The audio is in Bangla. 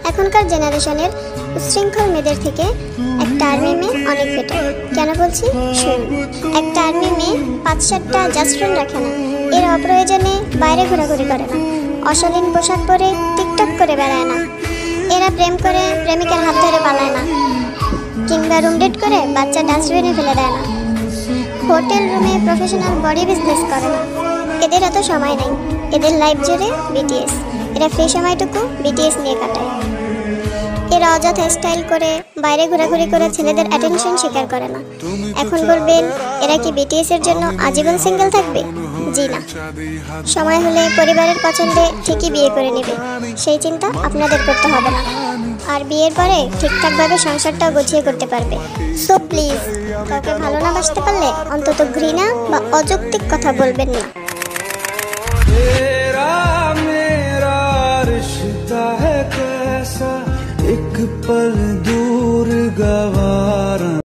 এখনকার জেনারেশনের উচ্ছৃঙ্খল মেয়েদের থেকে একটা আর্মি মেয়ে অনেক বেটার। কেন বলছি শুনুন। একটা আর্মি মেয়ে ৫-৭টা জাস্ট্রন রাখে না, এর অপ্রয়োজনে বাইরে ঘোরাঘুরি করে না, অশালীন পোশাক পরে টিকটক করে বেড়ায় না, এরা প্রেম করে প্রেমিকার হাত ধরে পালায় না, কিংবা রুম ডেট করে বাচ্চা ডাস্টবিনে ফেলে দেয় না, হোটেল রুমে প্রফেশনাল বডি বিজনেস করে না। এদের এত সময় নেই, এদের লাইফ জুড়ে বিটিএস। এরা ফ্রি সময়টুকু বিটিএস নিয়ে কাটায়। এরা অযথা স্টাইল করে বাইরে ঘোরাঘুরি করে ছেলেদের অ্যাটেনশন স্বীকার করে না। এখন বলবেন এরা কি বিটিএস এর জন্য আজীবন সিঙ্গেল থাকবে? জি না, সময় হলে পরিবারের পছন্দে ঠিকই বিয়ে করে নেবে, সেই চিন্তা আপনাদের করতে হবে না। আর বিয়ের পরে ঠিকঠাকভাবে সংসারটাও গুছিয়ে করতে পারবে। সো প্লিজ, কাউকে ভালো না বাসতে পারলে অন্তত ঘৃণা বা অযৌক্তিক কথা বলবেন না। एक पल दूर गवा